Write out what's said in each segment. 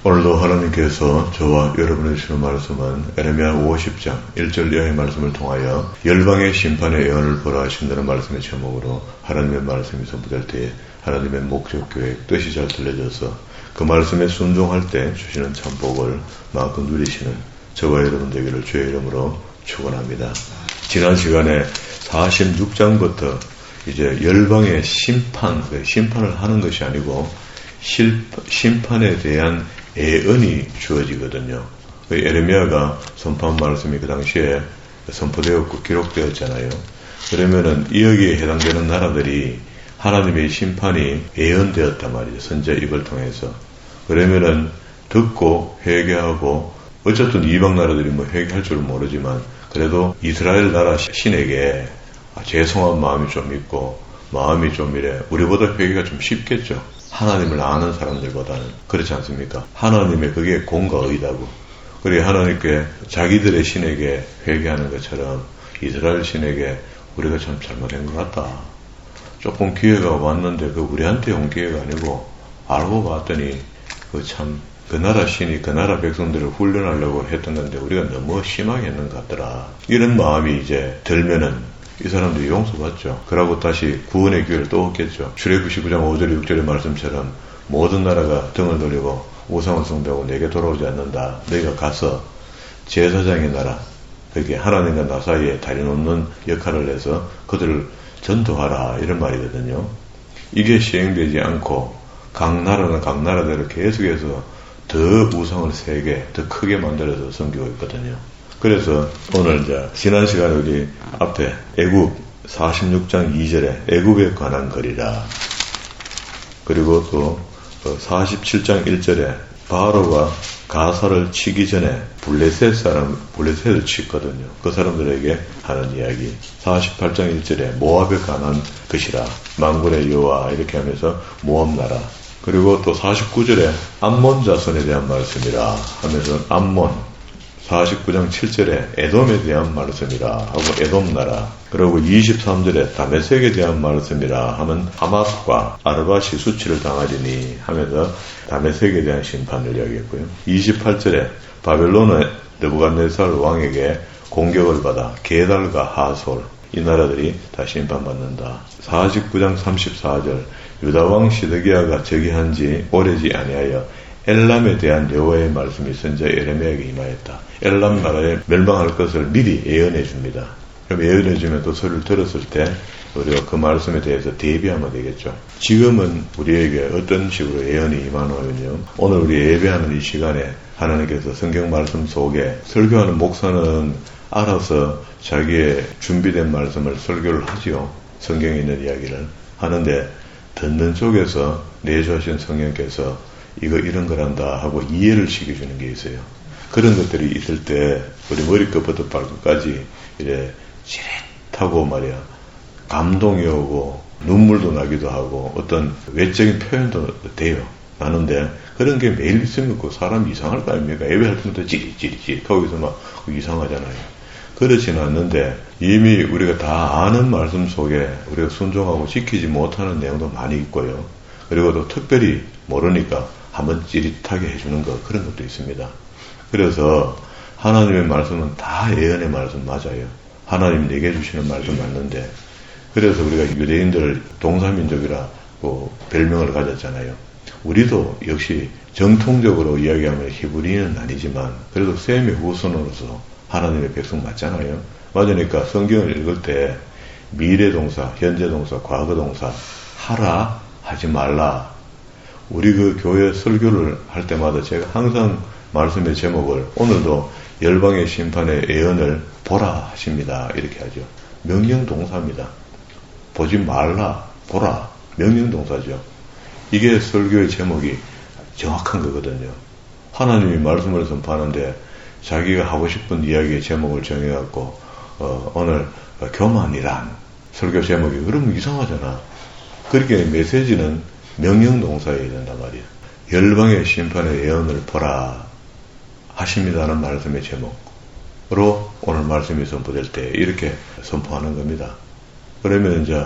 오늘도 하나님께서 저와 여러분을 주시는 말씀은 에레미야 50장 1절 이하의 말씀을 통하여 열방의 심판의 예언을 보라 하신다는 말씀의 제목으로 하나님의 말씀이 선포될 때에 하나님의 목적 계획 뜻이 잘 들려져서 그 말씀에 순종할 때 주시는 참 복을 마음껏 누리시는 저와 여러분 되기를 주의 이름으로 축원합니다. 지난 시간에 46장부터 이제 열방의 심판을 하는 것이 아니고 심판에 대한 예언이 주어지거든요. 에레미야가 선포한 말씀이 그 당시에 선포되었고 기록되었잖아요. 그러면은 여기에 해당되는 나라들이 하나님의 심판이 예언되었단 말이죠. 선제 입을 통해서. 그러면은 듣고 회개하고 어쨌든 이방 나라들이 뭐 회개할 줄은 모르지만 그래도 이스라엘 나라 신에게 죄송한 마음이 좀 있고 마음이 좀 이래 우리보다 회개가 좀 쉽겠죠. 하나님을 아는 사람들보다는 그렇지 않습니까? 하나님의 그게 공과 의다고. 그래 하나님께 자기들의 신에게 회개하는 것처럼 이스라엘 신에게 우리가 참 잘못한 것 같다. 조금 기회가 왔는데 그 우리한테 온 기회가 아니고 알고 봤더니 그 나라 신이 그 나라 백성들을 훈련하려고 했던 건데 우리가 너무 심하게 했는 것 같더라. 이런 마음이 이제 들면은 이 사람들이 용서받죠. 그러고 다시 구원의 기회를 또 얻겠죠. 출애굽 19장 5절 6절의 말씀처럼 모든 나라가 등을 돌리고 우상을 숭배하고 내게 돌아오지 않는다. 너희가 가서 제사장의 나라, 그게 하나님과 나 사이에 다리 놓는 역할을 해서 그들을 전도하라 이런 말이거든요. 이게 시행되지 않고 각 나라는 각 나라대로 계속해서 더 우상을 세게 더 크게 만들어서 섬기고 있거든요. 그래서 오늘 이제 지난 시간에 우리 앞에 애굽 46장 2절에 애굽에 관한 글이라, 그리고 또 47장 1절에 바로가 가사를 치기 전에 블레셋을 치거든요. 그 사람들에게 하는 이야기. 48장 1절에 모압에 관한 것이라, 만군의 여호와 이렇게 하면서 모압 나라. 그리고 또 49절에 암몬 자손에 대한 말씀이라 하면서 암몬. 49장 7절에 에돔에 대한 말씀이라 하고 에돔 나라. 그리고 23절에 다메섹에 대한 말씀이라 하면 하맛과 아르밧이 수치를 당하리니 하면서 다메섹에 대한 심판을 이야기했고요. 28절에 바벨론의 느부갓네살 왕에게 공격을 받아 게달과 하솔 이 나라들이 다 심판받는다. 49장 34절 유다왕 시드기야가 즉위한 지 오래지 아니하여 엘람에 대한 여호와의 말씀이 선지자 에레미야에게 임하였다. 엘람 나라에 멸망할 것을 미리 예언해 줍니다. 그럼 예언해 주면 또 소리를 들었을 때 우리가 그 말씀에 대해서 대비하면 되겠죠. 지금은 우리에게 어떤 식으로 예언이 임하냐면요. 오늘 우리 예배하는 이 시간에 하나님께서 성경 말씀 속에 설교하는 목사는 알아서 자기의 준비된 말씀을 설교를 하지요. 성경에 있는 이야기를 하는데 듣는 쪽에서 내주하신 성령께서 이거 이런 거란다 하고 이해를 시켜주는 게 있어요. 그런 것들이 있을 때 우리 머리끝부터 발끝까지 이래 찌릿하고 말이야 감동이 오고 눈물도 나기도 하고 어떤 외적인 표현도 돼요. 나는데 그런 게 매일 있으면 그 사람 이상할 거 아닙니까? 예배할 때부터 찌릿 거기서 막 이상하잖아요. 그렇지는 않는데 이미 우리가 다 아는 말씀 속에 우리가 순종하고 지키지 못하는 내용도 많이 있고요. 그리고 또 특별히 모르니까 한번 찌릿하게 해주는 것, 그런 것도 있습니다. 그래서 하나님의 말씀은 다 예언의 말씀 맞아요. 하나님 내게 주시는 말씀 맞는데, 그래서 우리가 유대인들 동사민족이라고 별명을 가졌잖아요. 우리도 역시 정통적으로 이야기하면 히브리인은 아니지만 그래도 셈의 후손으로서 하나님의 백성 맞잖아요. 맞으니까 성경을 읽을 때 미래 동사, 현재 동사, 과거 동사 하라, 하지 말라. 우리 그 교회 설교를 할 때마다 제가 항상 말씀의 제목을 오늘도 열방의 심판의 예언을 보라 하십니다. 이렇게 하죠. 명령 동사입니다. 보지 말라, 보라. 명령 동사죠. 이게 설교의 제목이 정확한 거거든요. 하나님이 말씀을 선포하는데 자기가 하고 싶은 이야기의 제목을 정해갖고 오늘 교만이란 설교 제목이 그러면 이상하잖아. 그렇게 메시지는 명령 동사여야 된단 말이야. 열방의 심판의 예언을 보라 하십니다는 말씀의 제목으로 오늘 말씀이 선포될 때 이렇게 선포하는 겁니다. 그러면 이제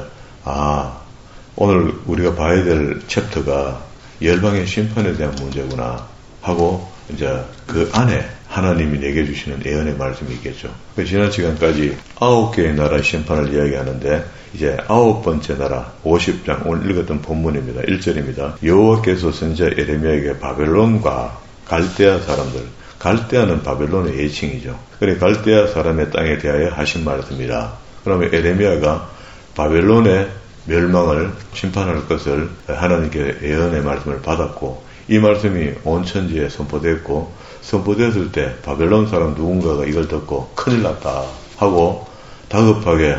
오늘 우리가 봐야 될 챕터가 열방의 심판에 대한 문제구나 하고 이제 그 안에 하나님이 내게 주시는 예언의 말씀이 있겠죠. 지난 시간까지 9개의 나라 심판을 이야기하는데 이제 9번째 나라 50장 오늘 읽었던 본문입니다. 1절입니다. 여호와께서 선지자 예레미야에게 바벨론과 갈대아 사람들, 갈대아는 바벨론의 애칭이죠. 그래 갈대아 사람의 땅에 대하여 하신 말씀이라. 그러면 예레미야가 바벨론의 멸망을 심판할 것을 하나님께 예언의 말씀을 받았고 이 말씀이 온 천지에 선포됐고 선포됐을 때 바벨론 사람 누군가가 이걸 듣고 큰일 났다 하고 다급하게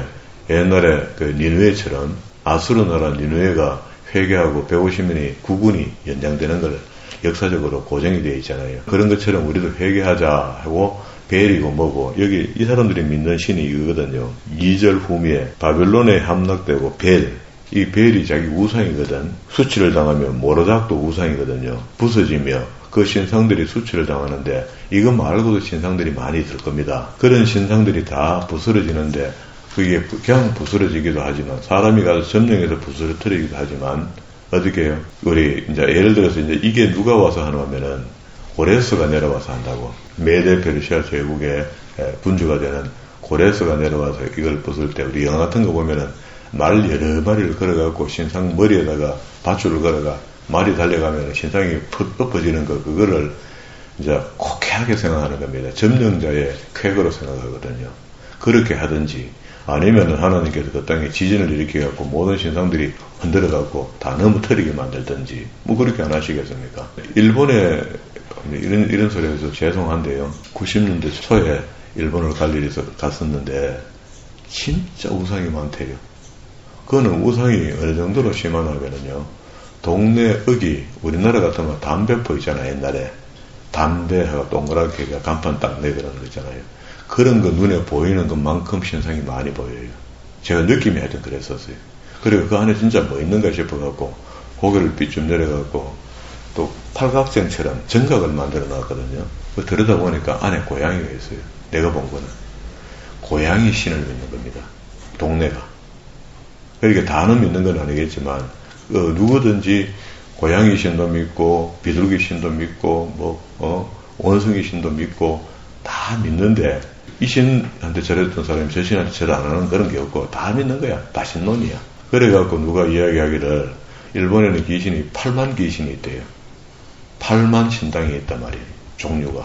옛날에 그 니느웨처럼 아수르 나라 니느웨가 회개하고 150년이 구군이 연장되는 걸 역사적으로 고정이 되어 있잖아요. 그런 것처럼 우리도 회개하자 하고 벨이고 뭐고 여기 이 사람들이 믿는 신이 이거거든요. 2절 후미에 바벨론에 함락되고 벨, 이 벨이 자기 우상이거든. 수치를 당하면 모로닥도 우상이거든요. 부서지며 그 신상들이 수치를 당하는데 이거 말고도 신상들이 많이 있을 겁니다. 그런 신상들이 다 부스러지는데 그게 그냥 부스러지기도 하지만 사람이 가서 점령해서 부스러뜨리기도 하지만 어떻게 해요? 우리 이제 예를 들어서 이제 이게 누가 와서 하냐면은 고레스가 내려와서 한다고. 메데 페르시아 제국의 군주가 되는 고레스가 내려와서 이걸 부술 때 우리 영화 같은 거 보면은 말 여러 마리를 걸어갖고 신상 머리에다가 밧줄을 걸어가 말이 달려가면 신상이 엎어지는 거 그거를 이제 코쾌하게 생각하는 겁니다. 점령자의 쾌거로 생각하거든요. 그렇게 하든지 아니면 하나님께서 그 땅에 지진을 일으켜갖고 모든 신상들이 흔들어갖고 다 넘어뜨리게 만들든지 뭐 그렇게 안 하시겠습니까? 일본에 이런 소리에서 죄송한데요. 90년대 초에 일본을 갈 일이 갔었는데 진짜 우상이 많대요. 그거는 우상이 어느 정도로 심하냐면요. 동네 어기 우리나라 같으면 담배포 있잖아요. 옛날에 담배하고 동그랗게 간판 딱 내그러는 거 있잖아요. 그런 거 눈에 보이는 것만큼 신상이 많이 보여요. 제가 느낌이 하여튼 그랬었어요. 그리고 그 안에 진짜 뭐 있는가 싶어갖고 고개를 삐쭉 내려갖고 또 팔각정처럼 정각을 만들어 놨거든요. 그 들여다보니까 안에 고양이가 있어요. 내가 본 거는. 고양이 신을 믿는 겁니다. 동네가. 그러니까 다는 믿는 건 아니겠지만 누구든지 고양이 신도 믿고 비둘기 신도 믿고 원숭이 신도 믿고 다 믿는데 이 신한테 절했던 사람이 저 신한테 절 안 하는 그런 게 없고 다 믿는 거야. 다 신론이야. 그래갖고 누가 이야기하기를 일본에는 귀신이 8만 귀신이 있대요. 8만 신당이 있단 말이에요. 종류가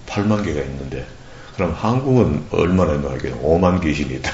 8만 개가 있는데 그럼 한국은 얼마나 있나 하기는 5만 귀신이 있다.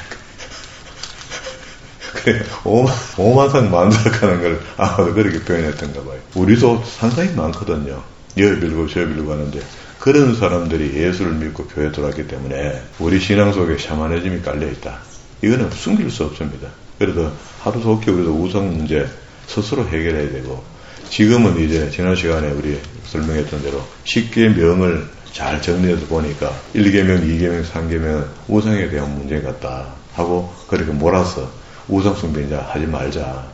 그래 5만 상 만삭하는 걸 아마도 그렇게 표현했던가 봐요. 우리도 상당히 많거든요. 여 빌고 저 빌고 하는데 그런 사람들이 예수를 믿고 교회에 들어왔기 때문에 우리 신앙 속에 샤머니즘이 깔려있다. 이거는 숨길 수 없습니다. 그래도 하루속히 우리도 우상 문제 스스로 해결해야 되고 지금은 이제 지난 시간에 우리 설명했던 대로 10계명을 잘 정리해서 보니까 1계명, 2계명, 3계명은 우상에 대한 문제 같다 하고 그렇게 몰아서 우상 숭배 이제 하지 말자.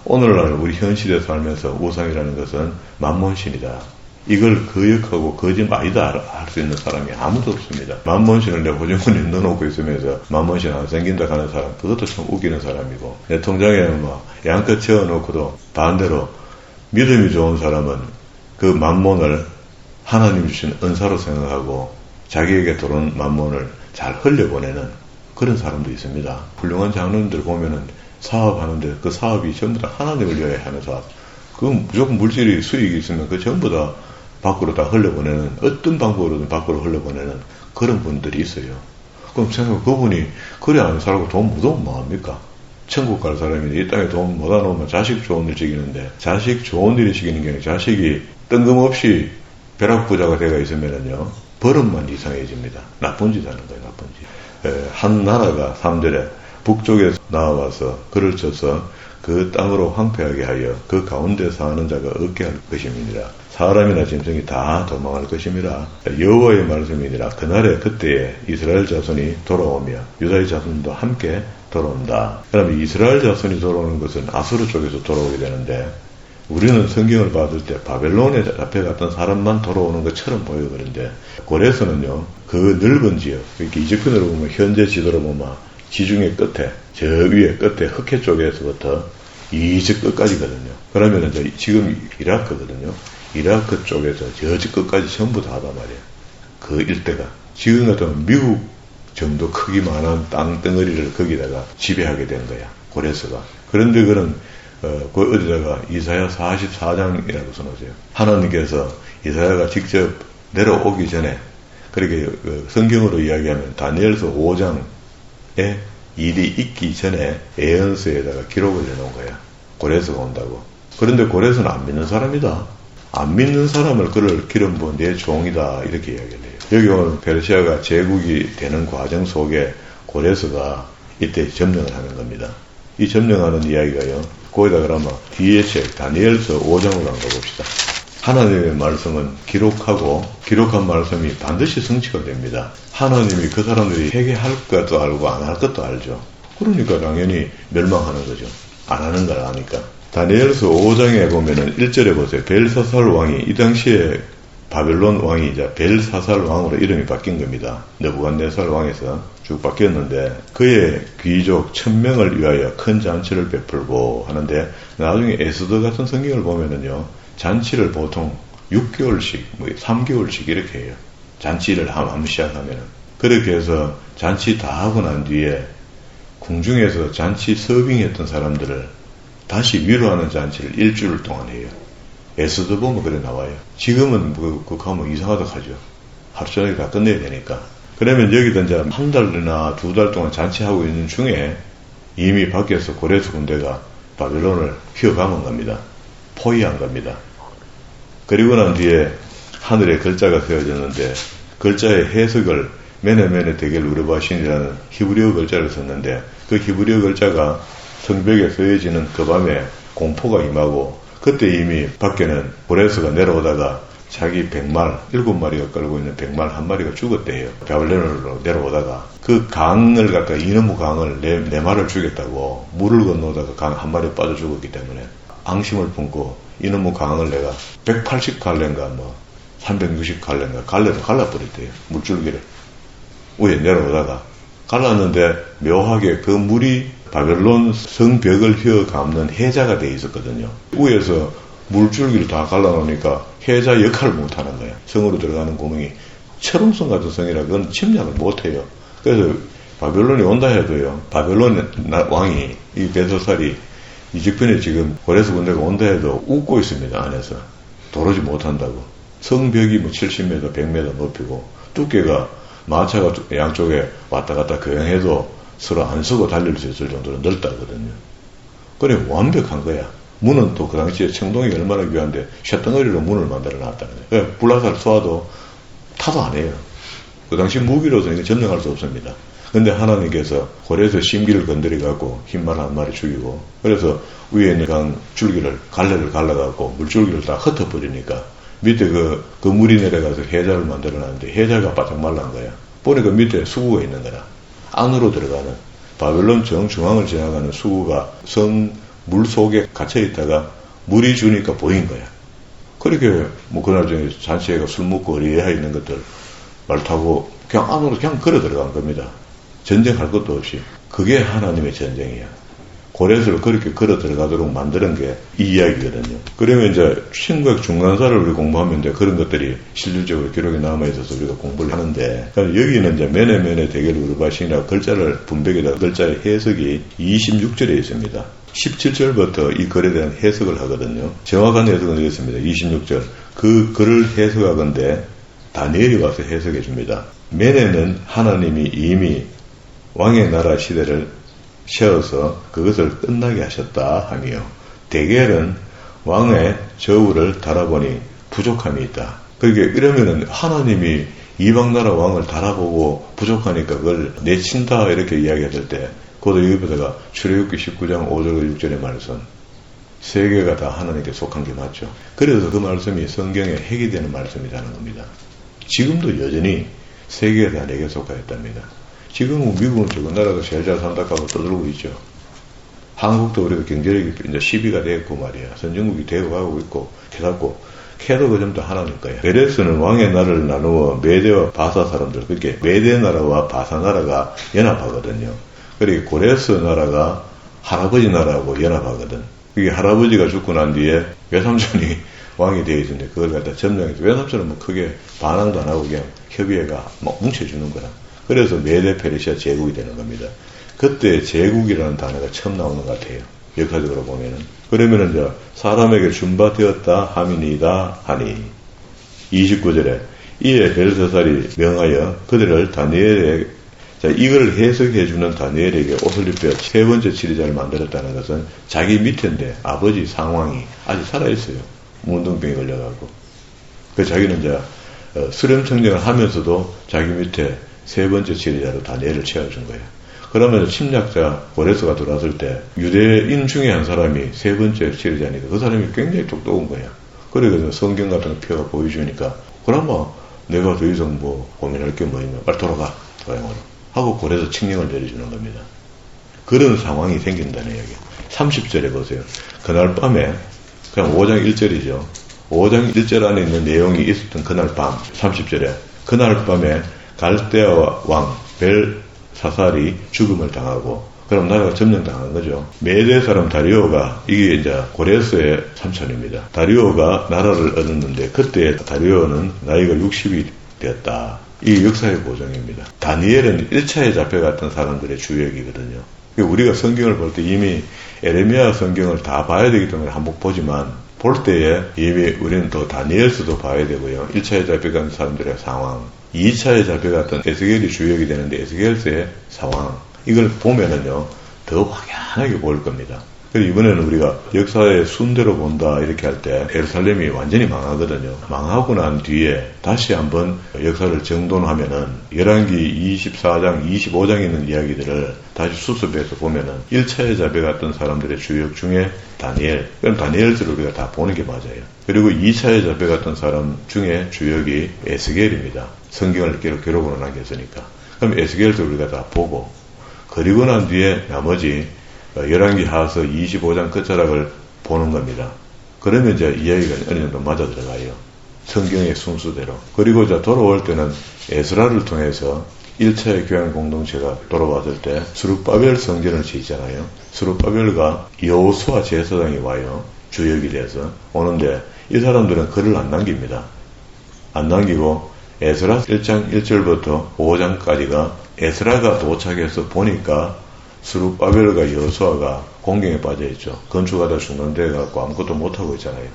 오늘날 우리 현실에 살면서 우상이라는 것은 만몬신이다. 이걸 거역하고 거짓말이다 할 수 있는 사람이 아무도 없습니다. 만몬신을 내 보증금에 넣어놓고 있으면서 만몬신 안 생긴다 하는 사람 그것도 참 웃기는 사람이고 내 통장에 양껏 채워놓고도 반대로 믿음이 좋은 사람은 그 만몬을 하나님 주신 은사로 생각하고 자기에게 들어온 만몬을 잘 흘려보내는 그런 사람도 있습니다. 훌륭한 장로님들 보면은 사업하는데 그 사업이 전부 다 하나님을 위하여 하는 사업. 그 무조건 물질이 수익이 있으면 그 전부 다 밖으로 다 흘려보내는 어떤 방법으로든 밖으로 흘려보내는 그런 분들이 있어요. 그럼 생각해 그분이 그래 안 살고 돈 못 오면 뭐합니까? 천국 갈 사람이 이 땅에 돈 못 안오면 자식 좋은 일 시키는데 자식 좋은 일을 시키는 게 아니라 자식이 뜬금없이 벼락부자가 되어 있으면은요 버릇만 이상해집니다. 나쁜 짓 하는 거예요. 나쁜 짓. 한 나라가 3절에 북쪽에서 나와서 글을 쳐서 그 땅으로 황폐하게 하여 그 가운데 사는 자가 얻게 할 것임이니라. 사람이나 짐승이 다 도망할 것임이라. 여호와의 말씀이니라. 그날에 그때에 이스라엘 자손이 돌아오며 유다의 자손도 함께 돌아온다. 그러면 이스라엘 자손이 돌아오는 것은 아수르 쪽에서 돌아오게 되는데 우리는 성경을 받을 때 바벨론에 잡혀갔던 사람만 돌아오는 것처럼 보여 그런데 고레스는요 그 넓은 지역 이렇게 이집트으로 보면 현재 지도로 보면 지중해 끝에 저 위에 끝에 흑해 쪽에서부터 이집 끝까지거든요. 그러면 이제 지금 이라크거든요. 이라크 쪽에서 저 끝까지 전부 다 하단 말이야. 그 일대가. 지금 같으면 미국 정도 크기만한 땅덩어리를 거기다가 지배하게 된 거야. 고레스가. 그런데 그는 그 어디다가 이사야 44장이라고 써놓으세요. 하나님께서 이사야가 직접 내려오기 전에 그렇게 성경으로 이야기하면 다니엘서 5장에 일이 있기 전에 예언서에다가 기록을 해놓은 거야. 고레스가 온다고. 그런데 고레스는 안 믿는 사람이다. 안 믿는 사람을 그를 기름 부은 내 종이다 이렇게 이야기를 해요. 여기 오늘 페르시아가 제국이 되는 과정 속에 고레스가 이때 점령을 하는 겁니다. 이 점령하는 이야기가요. 거기다 그러면 뒤에 책 다니엘서 5장으로 한번 봅시다. 하나님의 말씀은 기록한 말씀이 반드시 성취가 됩니다. 하나님이 그 사람들이 회개할 것도 알고 안 할 것도 알죠. 그러니까 당연히 멸망하는 거죠. 안 하는 걸 아니까. 다니엘서 5장에 보면은 1절에 보세요. 벨사살 왕이 이 당시에 바벨론 왕이 이제 벨사살 왕으로 이름이 바뀐 겁니다. 느부갓네살 왕에서 쭉 바뀌었는데 그의 귀족 1000명을 위하여 큰 잔치를 베풀고 하는데 나중에 에스더 같은 성경을 보면은요. 잔치를 보통 6개월씩, 3개월씩 이렇게 해요. 잔치를 한번 시작하면은. 그렇게 해서 잔치 다 하고 난 뒤에 궁중에서 잔치 서빙했던 사람들을 다시 위로하는 잔치를 일주일 동안 해요. 에스더 보면 그래 나와요. 지금은 그거 하면 이상하다 하죠. 하루 종일 다 끝내야 되니까. 그러면 여기다 이제 한 달이나 2달 동안 잔치하고 있는 중에 이미 밖에서 고레스 군대가 바벨론을 휘어가면 갑니다. 포위한 겁니다. 그리고 난 뒤에 하늘에 글자가 세워졌는데 글자의 해석을 메네메네 데겔 우르바신이라는 히브리어 글자를 썼는데 그 히브리어 글자가 성벽에 쓰여지는 그 밤에 공포가 임하고 그때 이미 밖에는 고레스가 내려오다가 자기 100말, 7마리가 끌고 있는 100말 한 마리가 죽었대요. 바벨론으로 내려오다가 그 강을 갖다가 이너무 강을 네 마리를 죽였다고 물을 건너다가 강 한 마리 빠져 죽었기 때문에 앙심을 품고 이너무 강을 내가 180갈래인가 360갈래인가 갈래로 갈라버렸대요. 물줄기를. 위에 내려오다가 갈랐는데 묘하게 그 물이 바벨론 성벽을 휘어감는 해자가 돼 있었거든요. 위에서 물줄기를 다 갈라놓으니까 해자 역할을 못하는 거야. 성으로 들어가는 구멍이 철옹성 같은 성이라 그건 침략을 못해요. 그래서 바벨론이 온다 해도요. 바벨론 왕이 이 벨사살이 이 직변에 지금 고레스 군대가 온다 해도 웃고 있습니다. 안에서. 도르지 못한다고. 성벽이 70m, 100m 높이고 두께가 마차가 양쪽에 왔다 갔다 교행해도 서로 안 쓰고 달릴 수 있을 정도로 넓다거든요. 그래 완벽한 거야. 문은 또 그 당시에 청동이 얼마나 귀한데 쇳덩어리로 문을 만들어 놨다는 거예요. 불화살 쏘아도 타도 안 해요. 그 당시 무기로서 이거 점령할 수 없습니다. 근데 하나님께서 고레스 심기를 건드려갖고 흰말 한 마리 죽이고 그래서 위에 있는 강 줄기를 갈래를 갈라갖고 물줄기를 다 흩어버리니까 밑에 그 물이 내려가서 해자를 만들어놨는데 해자가 바짝 말란 거야. 보니까 밑에 수구가 있는 거라. 안으로 들어가는 바벨론 정중앙을 지나가는 수구가 성 물 속에 갇혀있다가 물이 주니까 보인 거야. 그렇게 그날 중에 잔치회가 술 먹고 어리에 있는 것들 말 타고 그냥 안으로 그냥 걸어 들어간 겁니다. 전쟁할 것도 없이. 그게 하나님의 전쟁이야. 고레스를 그렇게 걸어 들어가도록 만드는 게 이 이야기거든요. 그러면 이제 신구약 중간사를 우리 공부하면 이제 그런 것들이 실질적으로 기록에 남아있어서 우리가 공부를 하는데, 여기는 이제 메네메네 데겔 우르바신이라 글자를 분백에다 글자의 해석이 26절에 있습니다. 17절부터 이 글에 대한 해석을 하거든요. 정확한 해석은 되어 있습니다. 26절. 그 글을 해석하건대 다니엘이 와서 해석해 줍니다. 메네는 하나님이 이미 왕의 나라 시대를 세워서 그것을 끝나게 하셨다 하며, 데겔은 왕의 저울을 달아보니 부족함이 있다. 그러니까 이러면은 하나님이 이방나라 왕을 달아보고 부족하니까 그걸 내친다 이렇게 이야기했을 때, 그것도 여기보다가 출애굽기 19장 5절과 6절의 말씀, 세 개가 다 하나님께 속한 게 맞죠. 그래서 그 말씀이 성경에 핵이 되는 말씀이라는 겁니다. 지금도 여전히 세 개가 다 내게 속하였답니다. 지금은 미국은 저거 나라가 제일 잘 산다고 떠들고 있죠. 한국도 우리가 경제력이 이제 10위가 됐고 말이야. 선진국이 되어 가고 있고, 깨닫고, 캐도 그 점도 하나일 거야. 베레스는 왕의 나라를 나누어 메대와 바사 사람들, 그렇게 메대 나라와 바사 나라가 연합하거든요. 그리고 고레스 나라가 할아버지 나라하고 연합하거든. 그게 할아버지가 죽고 난 뒤에 외삼촌이 왕이 되어 있는데 그걸 갖다 점령해서 외삼촌은 뭐 크게 반항도 안 하고 그냥 협의회가 막 뭉쳐주는 거라. 그래서 메데 페르시아 제국이 되는 겁니다. 그때 제국이라는 단어가 처음 나오는 것 같아요. 역사적으로 보면은. 그러면은 이제 사람에게 준바되었다 함이니다 하니 29절에 이에 벨사살이 명하여 그들을 다니엘에 자, 이걸 해석해주는 다니엘에게 옷을 입혀 세 번째 치리자를 만들었다는 것은 자기 밑인데 아버지 상황이 아직 살아있어요. 문둥병에 걸려가고. 그 자기는 이제 수렴청정을 하면서도 자기 밑에 세 번째 치리자로 다니엘을 채워준 거예요. 그러면서 침략자 고레스가 들어왔을 때 유대인 중에 한 사람이 세 번째 치리자니까 그 사람이 굉장히 똑똑한 거예요. 그래서 성경 같은 거 펴가 보여주니까 그나마 내가 더 이상 뭐 고민할 게 뭐 있나 빨리 돌아가 도양으로 하고 고래서 칙령을 내려주는 겁니다. 그런 상황이 생긴다는 얘기. 30절에 보세요. 그날 밤에 그냥 5장 1절이죠. 5장 1절 안에 있는 내용이 있었던 그날 밤 30절에 그날 밤에 갈대아 왕 벨사살이 죽음을 당하고 그럼 나라가 점령당한 거죠. 메대 사람 다리오가 이게 이제 고레스의 삼촌입니다. 다리오가 나라를 얻었는데 그때 다리오는 나이가 60이 되었다. 이 역사의 고정입니다. 다니엘은 1차에 잡혀갔던 사람들의 주역이거든요. 우리가 성경을 볼 때 이미 에레미야 성경을 다 봐야 되기 때문에 한번 보지만 볼 때에 이미 우리는 또 다니엘서도 봐야 되고요. 1차에 잡혀간 사람들의 상황, 2차에 잡혀갔던 에스겔이 주역이 되는데 에스겔서의 상황 이걸 보면은요 더 확연하게 보일 겁니다. 그래서 이번에는 우리가 역사의 순대로 본다 이렇게 할 때 예루살렘이 완전히 망하거든요. 망하고 난 뒤에 다시 한번 역사를 정돈하면은 열왕기 24장, 25장에 있는 이야기들을 다시 수습해서 보면은 1차에 잡혀갔던 사람들의 주역 중에 다니엘, 그럼 다니엘서를 우리가 다 보는 게 맞아요. 그리고 2차에 잡혀갔던 사람 중에 주역이 에스겔입니다. 성경을 기록으로 남겼으니까. 그럼 에스겔도 우리가 다 보고 그리고 난 뒤에 나머지 열왕기 하서 25장 끝자락을 보는 겁니다. 그러면 이제 이야기가 어느 정도 맞아 들어가요. 성경의 순수대로. 그리고 이제 돌아올 때는 에스라를 통해서 1차의 교양 공동체가 돌아왔을 때 스룹바벨 성전을 짓잖아요. 스룹바벨과 여호수아 제사장이 와요. 주역이 돼서 오는데 이 사람들은 글을 안 남깁니다. 안 남기고 에스라 1장 1절부터 5장까지가 에스라가 도착해서 보니까 스룹바벨과 여호수아가 공경에 빠져있죠. 건축하다 죽는 데 갖고 아무것도 못하고 있잖아요.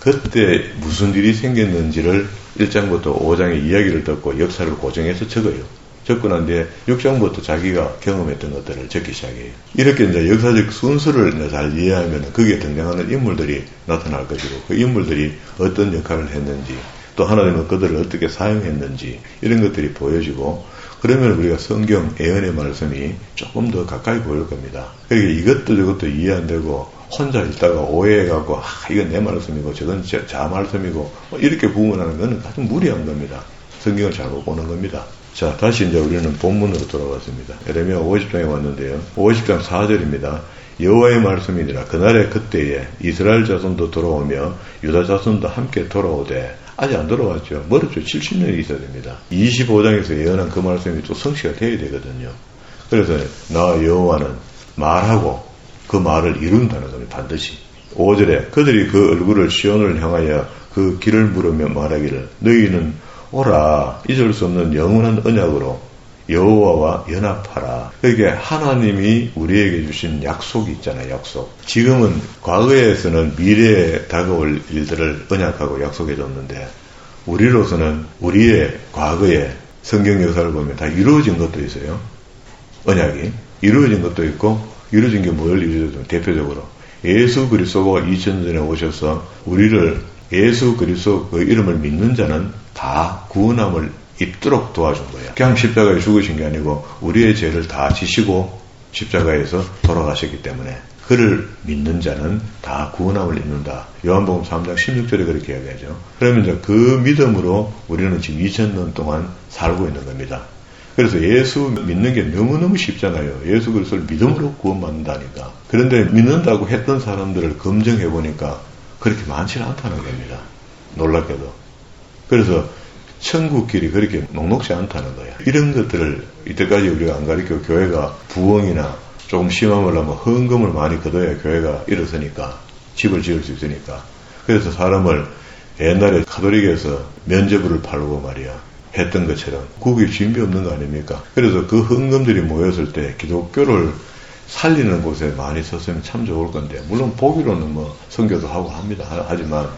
그때 무슨 일이 생겼는지를 1장부터 5장의 이야기를 듣고 역사를 고정해서 적어요. 적고 난 뒤에 6장부터 자기가 경험했던 것들을 적기 시작해요. 이렇게 이제 역사적 순서를 잘 이해하면 거기에 등장하는 인물들이 나타날 것이고 그 인물들이 어떤 역할을 했는지 또 하나님은 그들을 어떻게 사용했는지 이런 것들이 보여지고 그러면 우리가 성경 예언의 말씀이 조금 더 가까이 보일 겁니다. 그러니까 이것도 저것도 이해 안 되고 혼자 있다가 오해해갖고 이건 내 말씀이고 저건 자 말씀이고 이렇게 부분하는 것은 아주 무리한 겁니다. 성경을 잘못 보는 겁니다. 자, 다시 이제 우리는 본문으로 돌아왔습니다. 에레미야 50장에 왔는데요. 50장 4절입니다. 여호와의 말씀이니라 그날에 그때에 이스라엘 자손도 돌아오며 유다 자손도 함께 돌아오되 아직 안 돌아왔죠. 멀었죠. 70년이 있어야 됩니다. 25장에서 예언한 그 말씀이 또 성취가 돼야 되거든요. 그래서 나 여호와는 말하고 그 말을 이룬다는 겁니다. 반드시. 5절에 그들이 그 얼굴을 시온을 향하여 그 길을 물으며 말하기를 너희는 오라 잊을 수 없는 영원한 언약으로 여호와와 연합하라. 그게 하나님이 우리에게 주신 약속이 있잖아요. 약속. 지금은 과거에서는 미래에 다가올 일들을 언약하고 약속해 줬는데 우리로서는 우리의 과거에 성경 역사를 보면 다 이루어진 것도 있어요. 언약이. 이루어진 것도 있고 이루어진 게 뭘 이루어졌냐면 대표적으로 예수 그리스도가 2000년 전에 오셔서 우리를 예수 그리스도 그 이름을 믿는 자는 다 구원함을 입도록 도와준 거예요. 그냥 십자가에 죽으신 게 아니고 우리의 죄를 다 지시고 십자가에서 돌아가셨기 때문에 그를 믿는 자는 다 구원함을 입는다. 요한복음 3장 16절에 그렇게 이야기하죠. 그러면 이제 그 믿음으로 우리는 지금 2000년 동안 살고 있는 겁니다. 그래서 예수 믿는 게 너무너무 쉽잖아요. 예수 그리스도를 믿음으로 구원받는다니까. 그런데 믿는다고 했던 사람들을 검증해 보니까 그렇게 많지는 않다는 겁니다. 놀랍게도. 그래서 천국길이 그렇게 녹록지 않다는 거예요. 이런 것들을 이때까지 우리가 안 가르치고 교회가 부흥이나 조금 심함을 하면 헌금을 많이 거둬야 교회가 일어서니까 집을 지을 수 있으니까 그래서 사람을 옛날에 가톨릭에서 면죄부를 팔고 말이야 했던 것처럼 국익 준비 없는 거 아닙니까? 그래서 그 헌금들이 모였을 때 기독교를 살리는 곳에 많이 썼으면 참 좋을 건데, 물론 보기로는 뭐 선교도 하고 합니다. 하지만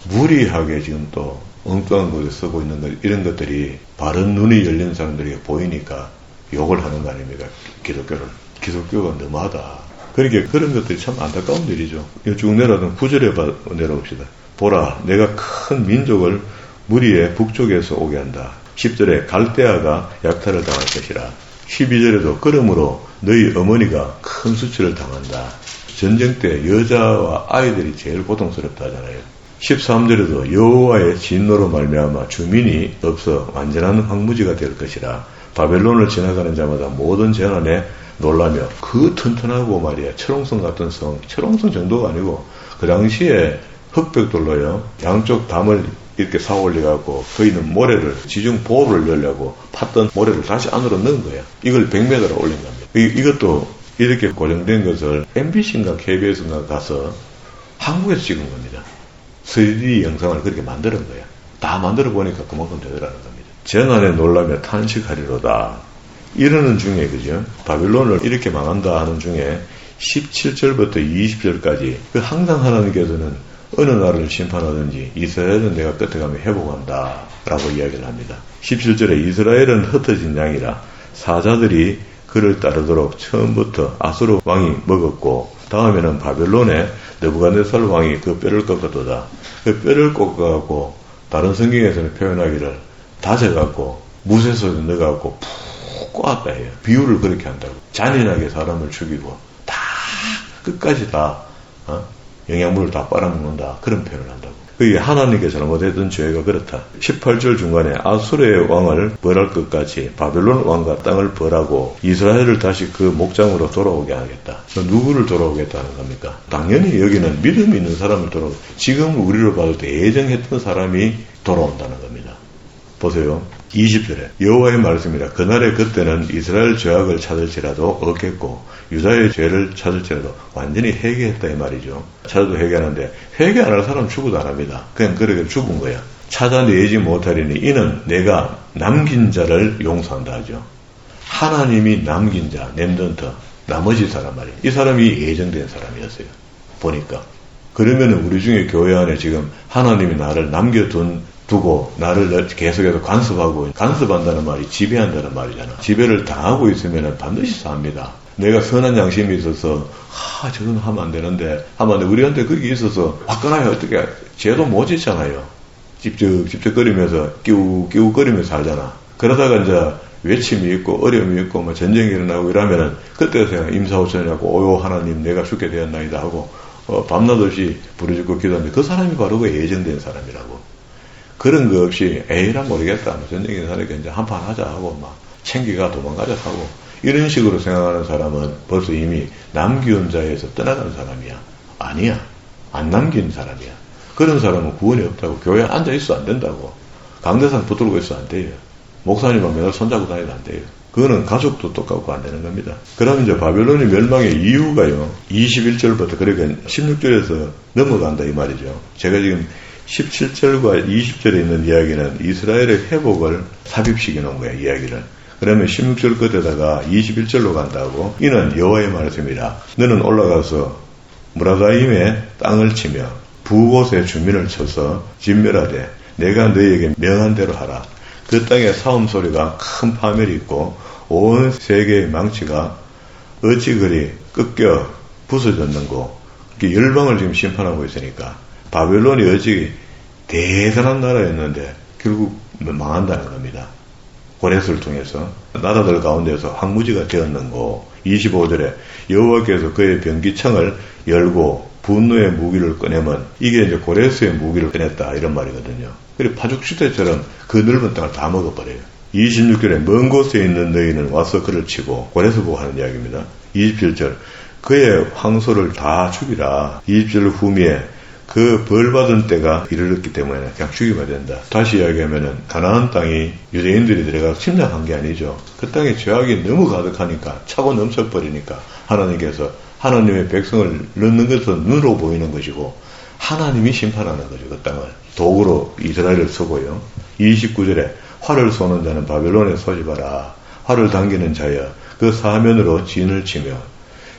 무리하게 지금 또 엉뚱한 곳에 쓰고 있는 것, 이런 것들이 바른 눈이 열린 사람들에게 보이니까 욕을 하는 거 아닙니까? 기독교를. 기독교가 너무하다. 그러니까 그런 것들이 참 안타까운 일이죠. 쭉 내려가면 9절에 내려옵시다. 보라, 내가 큰 민족을 무리의 북쪽에서 오게 한다. 10절에 갈대아가 약탈을 당할 것이라. 12절에도 그러므로 너희 어머니가 큰 수치를 당한다. 전쟁 때 여자와 아이들이 제일 고통스럽다 하잖아요. 13절에도 여호와의 진노로 말미암아 주민이 없어 완전한 황무지가 될 것이라. 바벨론을 지나가는 자마다 모든 재난에 놀라며 그 튼튼하고 말이야 철옹성 같은 성, 철옹성 정도가 아니고 그 당시에 흑백돌로요 양쪽 담을 이렇게 쌓아올려갖고 그 있는 모래를 지중 보호를 열려고 팠던 모래를 다시 안으로 넣은 거야. 이걸 100m로 올린 겁니다. 이것도 이렇게 고정된 것을 MBC인가 KBS인가 가서 한국에서 찍은 겁니다. 3D 영상을 그렇게 만드는 거야. 다 만들어 보니까 그만큼 되더라는 겁니다. 재난에 놀라며 탄식하리로다. 이러는 중에, 그죠? 바빌론을 이렇게 망한다 하는 중에 17절부터 20절까지 항상 하나님께서는 어느 나라를 심판하든지 이스라엘은 내가 끝에 가면 회복한다 라고 이야기를 합니다. 17절에 이스라엘은 흩어진 양이라 사자들이 그를 따르도록 처음부터 아수르 왕이 먹었고 다음에는 바벨론의 느부갓네살 왕이 그 뼈를 꺾었도다. 그 뼈를 꺾어갖고 다른 성경에서는 표현하기를 다져갖고 무쇠 속에 넣어갖고 푹 꼬았다 해요. 비유를 그렇게 한다고. 잔인하게 사람을 죽이고 다 끝까지 다 영양분을 다 빨아먹는다. 그런 표현을 한다고. 그게 하나님께 잘못했던 죄가 그렇다. 18절 중간에 아수르의 왕을 벌할 것 같이 바벨론 왕과 땅을 벌하고 이스라엘을 다시 그 목장으로 돌아오게 하겠다. 누구를 돌아오겠다는 겁니까? 당연히 여기는 믿음 있는 사람을 돌아오고 지금 우리로 봐도 애정했던 사람이 돌아온다는 겁니다. 보세요. 20절에 여호와의 말씀이라. 그날에 그때는 이스라엘 죄악을 찾을지라도 없겠고 유다의 죄를 찾을지라도 완전히 회개했다 이 말이죠. 찾아도 회개하는데 회개 안 할 사람 죽어도 안 합니다. 그냥 그렇게 죽은 거야. 찾아내지 못하리니 이는 내가 남긴 자를 용서한다 하죠. 하나님이 남긴 자, 렘넌트, 나머지 사람 말이에요. 이 사람이 예정된 사람이었어요. 보니까. 그러면 우리 중에 교회 안에 지금 하나님이 나를 두고 나를 계속해서 간섭한다는 말이 지배한다는 말이잖아. 지배를 당하고 있으면 반드시 사합니다. 내가 선한 양심이 있어서 저건 하면 안 되는데 우리한테 그게 있어서 화끈하게 어떻게 죄도 못 짓잖아요. 집적거리면서 끼우거리면서 살잖아. 그러다가 이제 외침이 있고 어려움이 있고 뭐 전쟁이 일어나고 이러면은 그때서 임사오천이라고 오요 하나님 내가 죽게 되었나이다 하고 밤낮 없이 부르짖고 기도하는데 그 사람이 바로 그 예정된 사람이라고. 그런 거 없이 에이라 모르겠다. 전쟁이 일어나니까 이제 한판 하자 하고 막 챙기가 도망가자 하고 이런 식으로 생각하는 사람은 벌써 이미 남기운 자에서 떠나간 사람이야. 아니야. 안 남긴 사람이야. 그런 사람은 구원이 없다고. 교회에 앉아 있어 안 된다고. 강대상 붙들고 있어 안 돼요. 목사님은 맨날 손잡고 다니도 안 돼요. 그거는 가족도 똑같고 안 되는 겁니다. 그러면 이제 바벨론이 멸망의 이유가요. 21절부터 그러니까 16절에서 넘어간다 이 말이죠. 제가 지금 17절과 20절에 있는 이야기는 이스라엘의 회복을 삽입시켜 놓은 거야, 이야기를. 그러면 16절 끝에다가 21절로 간다고. 이는 여호와의 말씀이라. 너는 올라가서 무라다임의 땅을 치며 부곳의 주민을 쳐서 진멸하되 내가 너희에게 명한 대로 하라. 그 땅에 싸움 소리가 큰 파멸이 있고 온 세계의 망치가 어찌 그리 꺾여 부서졌는고. 열방을 지금 심판하고 있으니까 바벨론이 어찌 대단한 나라였는데 결국 망한다는 겁니다. 고레스를 통해서 나라들 가운데서 황무지가 되었는고. 25절에 여호와께서 그의 병기창을 열고 분노의 무기를 꺼내면 이게 이제 고레스의 무기를 꺼냈다 이런 말이거든요. 그리고 파죽시대처럼 그 넓은 땅을 다 먹어버려요. 26절에 먼 곳에 있는 너희는 와서 그를 치고. 고레스 보고 하는 이야기입니다. 27절 그의 황소를 다 죽이라. 20절 후미에 그 벌받은 때가 이르렀기 때문에 그냥 죽이면 된다. 다시 이야기하면은 가나안 땅이 유대인들이 들어가 침략한 게 아니죠. 그 땅에 죄악이 너무 가득하니까 차고 넘쳐버리니까 하나님께서 하나님의 백성을 넣는 것은 눈으로 보이는 것이고 하나님이 심판하는 거죠. 그 땅을. 도구로 이스라엘을 쓰고요. 29절에 활을 쏘는 자는 바벨론에 소집하라. 활을 당기는 자여 그 사면으로 진을 치며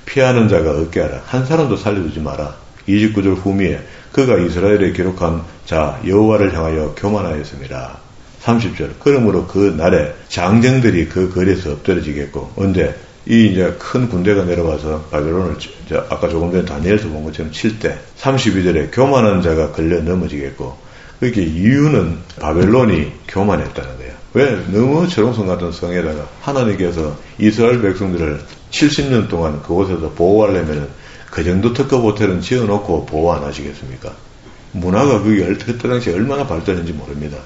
피하는 자가 없게 하라. 한 사람도 살려두지 마라. 29절 후미에 그가 이스라엘에 기록한 자 여호와를 향하여 교만하였습니다. 30절 그러므로 그 날에 장정들이 그 거리에서 엎드러지겠고 언제 이 이제 큰 군대가 내려와서 바벨론을 아까 조금 전에 다니엘에서 본 것처럼 칠 때 32절에 교만한 자가 걸려 넘어지겠고 그게 이유는 바벨론이 교만했다는 거예요. 왜? 너무 철옹성 같은 성에다가 하나님께서 이스라엘 백성들을 70년 동안 그곳에서 보호하려면 그 정도 특급 호텔은 지어놓고 보호 안 하시겠습니까? 문화가 그때 당시에 얼마나 발전했는지 모릅니다.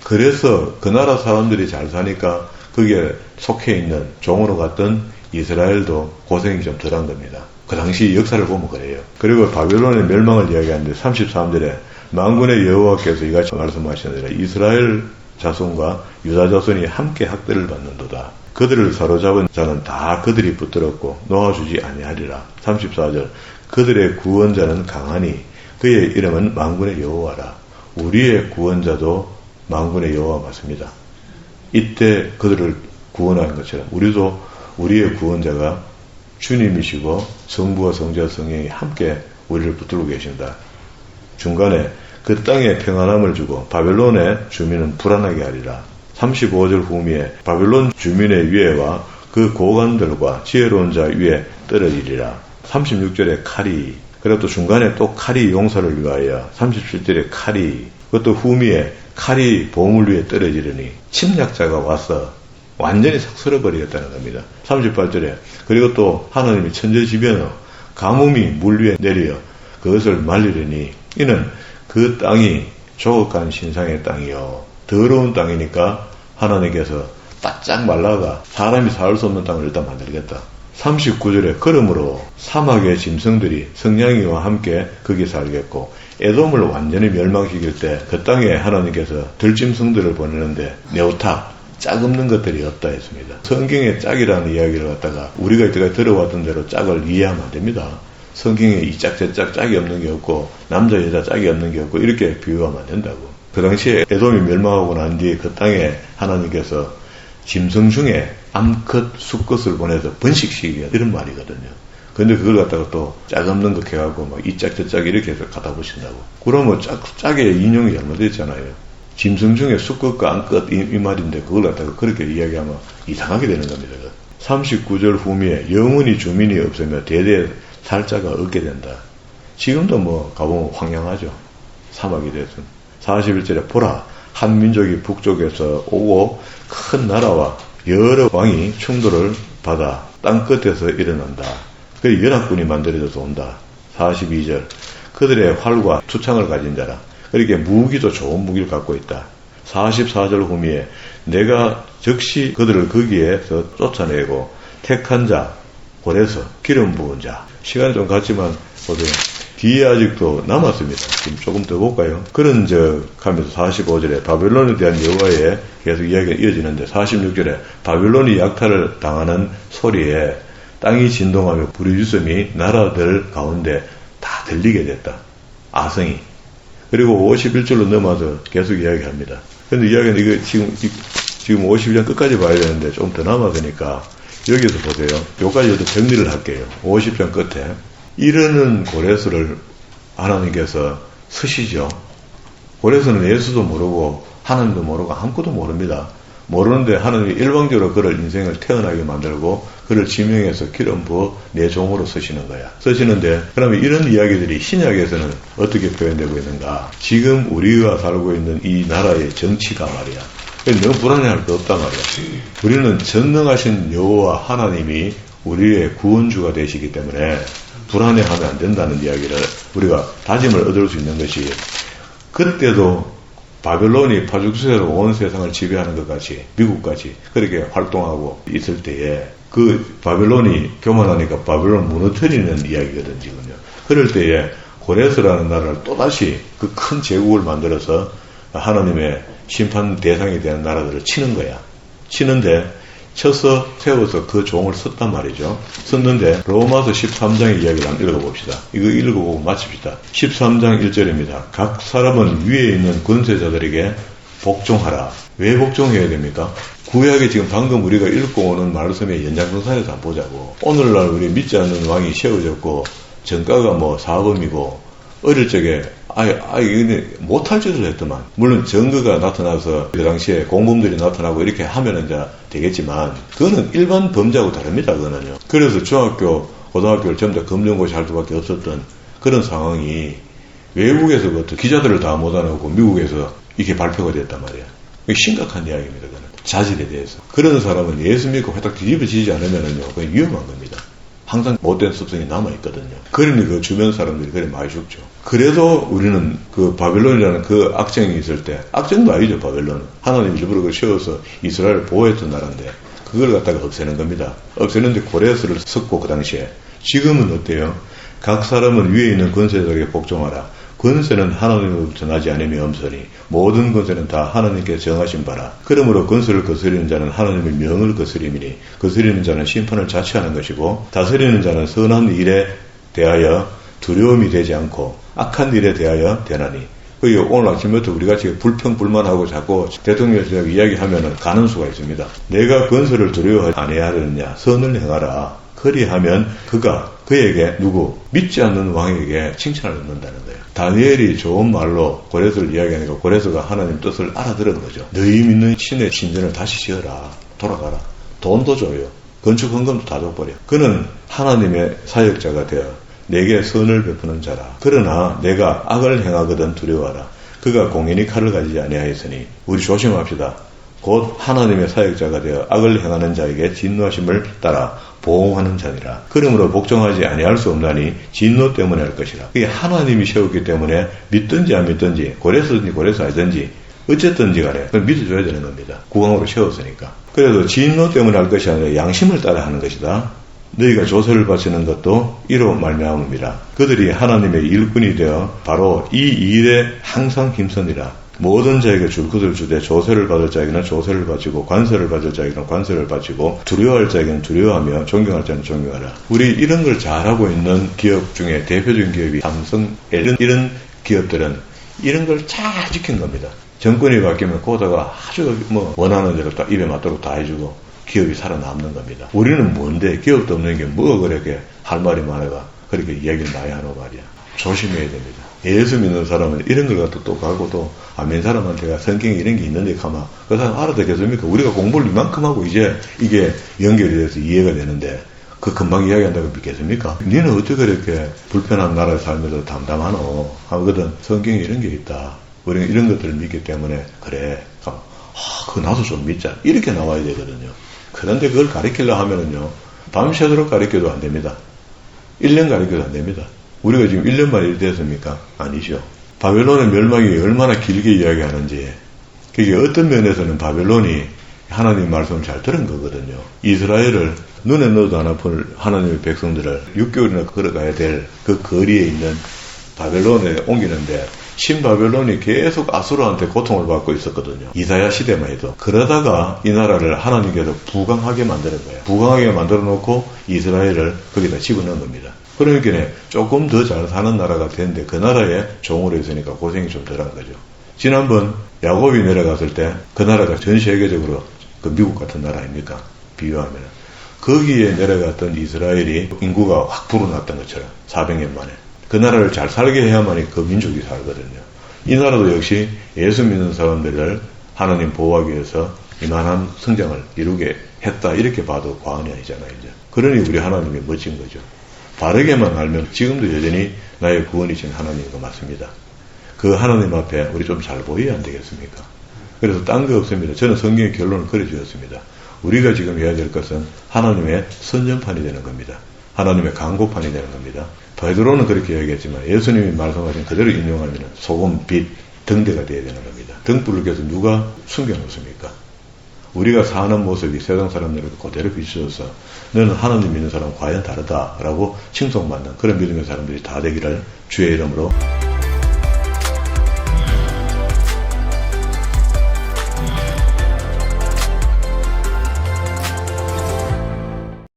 그래서 그 나라 사람들이 잘 사니까 거기에 속해 있는 종으로 갔던 이스라엘도 고생이 좀 덜한 겁니다. 그 당시 역사를 보면 그래요. 그리고 바벨론의 멸망을 이야기하는데 33절에 만군의 여호와께서 이같이 말씀하시느니라 이스라엘 자손과 유다 자손이 함께 학대를 받는도다. 그들을 사로잡은 자는 다 그들이 붙들었고 놓아주지 아니하리라. 34절 그들의 구원자는 강하니 그의 이름은 만군의 여호와라. 우리의 구원자도 만군의 여호와 맞습니다. 이때 그들을 구원하는 것처럼 우리도 우리의 구원자가 주님이시고 성부와 성자와 성령이 함께 우리를 붙들고 계신다. 중간에 그 땅에 평안함을 주고 바벨론의 주민은 불안하게 하리라. 35절 후미에 바벨론 주민의 위에와 그 고관들과 지혜로운 자 위에 떨어지리라. 36절에 칼이 그리고 또 중간에 또 칼이 용서를 위하여 37절에 칼이 그것도 후미에 칼이 보물 위에 떨어지려니 침략자가 와서 완전히 싹 쓸어버리겠다는 겁니다. 38절에 그리고 또 하나님이 천재지변으로 가뭄이 물 위에 내려 그것을 말리려니 이는 그 땅이 조각한 신상의 땅이요 더러운 땅이니까 하나님께서 바짝 말라가 사람이 살 수 없는 땅을 일단 만들겠다. 39절에 그러므로 사막의 짐승들이 성냥이와 함께 거기 살겠고 에돔을 완전히 멸망시킬 때 그 땅에 하나님께서 들짐승들을 보내는데 네오타 짝 없는 것들이 없다 했습니다. 성경의 짝이라는 이야기를 갖다가 우리가 이때까지 들어왔던 대로 짝을 이해하면 안 됩니다. 성경에 이 짝, 저 짝, 짝이 없는 게 없고 남자, 여자 짝이 없는 게 없고 이렇게 비유하면 안 된다고. 그 당시에 에돔이 멸망하고 난 뒤에 그 땅에 하나님께서 짐승 중에 암컷, 수컷을 보내서 번식시키게 이런 말이거든요. 근데 그걸 갖다가 또 짝 없는 거 해갖고 막 이 짝, 저 짝 이렇게 해서 갖다 붙인다고. 그러면 짝에 인용이 잘못됐잖아요. 짐승 중에 수컷과 암컷 이 말인데 그걸 갖다가 그렇게 이야기하면 이상하게 되는 겁니다. 39절 후미에 영원히 주민이 없으며 대대 살자가 없게 된다. 지금도 뭐 가보면 황량하죠. 사막이 됐음. 41절에 보라 한 민족이 북쪽에서 오고 큰 나라와 여러 왕이 충돌을 받아 땅 끝에서 일어난다. 그 연합군이 만들어져서 온다. 42절 그들의 활과 투창을 가진 자라. 그렇게 무기도 좋은 무기를 갖고 있다. 44절 후미에 내가 즉시 그들을 거기에서 쫓아내고 택한 자 골에서 기름 부은 자. 시간이 좀 갔지만 보세요. 뒤에 아직도 남았습니다. 지금 조금 더 볼까요? 그런 하면서 45절에 바벨론에 대한 여호와의 계속 이야기가 이어지는데 46절에 바벨론이 약탈을 당하는 소리에 땅이 진동하며 부르짖음이 나라들 가운데 다 들리게 됐다. 아성이. 그리고 51절로 넘어서 계속 이야기합니다. 그런데 이야기는 이거 지금 51장 끝까지 봐야 되는데 좀 더 남았으니까 여기서 보세요. 여기까지 정리를 할게요. 50장 끝에 이르는 고레스를 하나님께서 쓰시죠. 고레스는 예수도 모르고 하나님도 모르고 아무것도 모릅니다. 모르는데 하나님이 일방적으로 그를 인생을 태어나게 만들고 그를 지명해서 기름 부어 내 종으로 쓰시는 거야. 쓰시는데 그러면 이런 이야기들이 신약에서는 어떻게 표현되고 있는가? 지금 우리가 살고 있는 이 나라의 정치가 말이야. 너무 불안해할 거 없단 말이야. 우리는 전능하신 여호와 하나님이 우리의 구원주가 되시기 때문에 불안해하면 안 된다는 이야기를 우리가 다짐을 얻을 수 있는 것이 그때도 바벨론이 파죽수세로 온 세상을 지배하는 것 같이 미국까지 그렇게 활동하고 있을 때에 그 바벨론이 교만하니까 바벨론 무너뜨리는 이야기거든 지금요. 그럴 때에 고레스라는 나라를 또다시 그 큰 제국을 만들어서 하나님의 심판 대상이 되는 나라들을 치는 거야. 치는데 쳐서 세워서 그 종을 썼단 말이죠. 썼는데 로마서 13장의 이야기를 한번 읽어봅시다. 이거 읽어보고 마칩시다. 13장 1절입니다. 각 사람은 위에 있는 권세자들에게 복종하라. 왜 복종해야 됩니까? 구약에 지금 방금 우리가 읽고 오는 말씀의 연장선상에서 한번 보자고. 오늘날 우리 믿지 않는 왕이 세워졌고 정가가 뭐 사범이고 어릴 적에 아예 못할 짓을 했더만. 물론 증거가 나타나서 그 당시에 공범들이 나타나고 이렇게 하면은 이제 되겠지만 그거는 일반 범죄하고 다릅니다. 그거는요. 그래서 중학교, 고등학교를 전부 다 검정고시 할 수밖에 없었던 그런 상황이 외국에서 기자들을 다 모아놓고 미국에서 이게 발표가 됐단 말이에요. 이게 심각한 이야기입니다. 그거는. 자질에 대해서. 그런 사람은 예수 믿고 회딱 뒤집어지지 않으면은요, 그건 위험한 겁니다. 항상 못된 습성이 남아있거든요. 그러니 그 주변 사람들이 그래 많이 죽죠. 그래도 우리는 그 바벨론이라는 그 악정이 있을 때, 악정도 아니죠, 바벨론은. 하나님 일부러 그걸 세워서 이스라엘을 보호했던 나라인데, 그걸 갖다가 없애는 겁니다. 없애는데 고레스를 썼고, 그 당시에. 지금은 어때요? 각 사람은 위에 있는 권세자에게 복종하라. 권세는 하나님으로부터 나지 않으며 엄선이 모든 권세는 다 하나님께 정하신 바라. 그러므로 권세를 거스리는 자는 하나님의 명을 거스림이니 거스리는 자는 심판을 자취하는 것이고 다스리는 자는 선한 일에 대하여 두려움이 되지 않고 악한 일에 대하여 되나니. 오늘 아침부터 우리 같이 불평불만하고 자꾸 대통령실하고 이야기하면 가는 수가 있습니다. 내가 권세를 두려워하지 아니하느냐 선을 행하라. 그리하면 그가 그에게 믿지 않는 왕에게 칭찬을 얻는다는 거예요. 다니엘이 좋은 말로 고레스를 이야기하니까 고레스가 하나님 뜻을 알아들은 거죠. 너희 믿는 신의 신전을 다시 지어라. 돌아가라. 돈도 줘요. 건축 헌금도 다 줘버려. 그는 하나님의 사역자가 되어 내게 선을 베푸는 자라. 그러나 내가 악을 행하거든 두려워하라. 그가 공인이 칼을 가지지 아니하였으니 우리 조심합시다. 곧 하나님의 사역자가 되어 악을 행하는 자에게 진노하심을 따라 보응하는 자니라. 그러므로 복종하지 아니할 수 없나니 진노 때문에 할 것이라. 그게 하나님이 세웠기 때문에 믿든지 안 믿든지 고레스든지 고레스 아니든지 어쨌든지 간에 믿어줘야 되는 겁니다. 국왕으로 세웠으니까. 그래도 진노 때문에 할 것이 아니라 양심을 따라 하는 것이다. 너희가 조세를 바치는 것도 이로 말미암음이라. 그들이 하나님의 일꾼이 되어 바로 이 일에 항상 힘쓰니라. 모든 자에게 줄 것을 주되 조세를 받을 자에게는 조세를 바치고 관세를 받을 자에게는 관세를 바치고 두려워할 자에게는 두려워하며 존경할 자는 존경하라. 우리 이런 걸 잘하고 있는 기업 중에 대표적인 기업이 삼성, 이런 기업들은 이런 걸 잘 지킨 겁니다. 정권이 바뀌면 거기다가 아주 원하는 대로 딱 입에 맞도록 다 해주고 기업이 살아남는 겁니다. 우리는 뭔데 기업도 없는 게 뭐가 그렇게 할 말이 많아가 그렇게 이야기를 많이 하는 말이야. 조심해야 됩니다. 예수 믿는 사람은 이런 걸 갖다 또 가고 또 안 믿는 사람한테가 성경에 이런 게 있는데 가만 그 사람 알아듣겠습니까? 우리가 공부를 이만큼 하고 이제 이게 연결이 돼서 이해가 되는데 그 금방 이야기한다고 믿겠습니까? 니는 어떻게 그렇게 불편한 나라에 살면서 담담하노? 하거든. 성경에 이런 게 있다. 우리는 이런 것들을 믿기 때문에 그래. 그거 나도 좀 믿자. 이렇게 나와야 되거든요. 그런데 그걸 가르치려 하면은요. 밤새도록 가르쳐도 안 됩니다. 1년 가르쳐도 안 됩니다. 우리가 지금 1년 만에 이렇게 됐습니까? 아니죠. 바벨론의 멸망이 얼마나 길게 이야기하는지 그게 어떤 면에서는 바벨론이 하나님 말씀을 잘 들은 거거든요. 이스라엘을 눈에 넣어도 안 아플 하나님의 백성들을 6개월이나 걸어가야 될 그 거리에 있는 바벨론에 옮기는데 신바벨론이 계속 아수르한테 고통을 받고 있었거든요. 이사야 시대만 해도. 그러다가 이 나라를 하나님께서 부강하게 만드는 거예요. 부강하게 만들어 놓고 이스라엘을 거기다 집어넣은 겁니다. 그러니까 조금 더 잘 사는 나라가 되는데 그 나라에 종으로 있으니까 고생이 좀 덜한 거죠. 지난번 야곱이 내려갔을 때 그 나라가 전 세계적으로 그 미국 같은 나라 아닙니까? 비유하면. 거기에 내려갔던 이스라엘이 인구가 확 불어났던 것처럼 400년 만에. 그 나라를 잘 살게 해야만이 그 민족이 살거든요. 이 나라도 역시 예수 믿는 사람들을 하나님 보호하기 위해서 이만한 성장을 이루게 했다. 이렇게 봐도 과언이 아니잖아요. 이제. 그러니 우리 하나님이 멋진 거죠. 바르게만 알면 지금도 여전히 나의 구원이신 하나님인 거 맞습니다. 그 하나님 앞에 우리 좀 잘 보여야 안 되겠습니까? 그래서 딴 거 없습니다. 저는 성경의 결론을 그려주었습니다. 우리가 지금 해야 될 것은 하나님의 선전판이 되는 겁니다. 하나님의 강고판이 되는 겁니다. 베드로는 그렇게 이야기했지만 예수님이 말씀하신 그대로 인용하면 소금, 빛, 등대가 되어야 되는 겁니다. 등불을 계속 누가 숨겨놓습니까? 우리가 사는 모습이 세상 사람들에게 그대로 비추어서 너는 하나님 믿는 사람은 과연 다르다라고 칭송받는 그런 믿음의 사람들이 다 되기를 주의 이름으로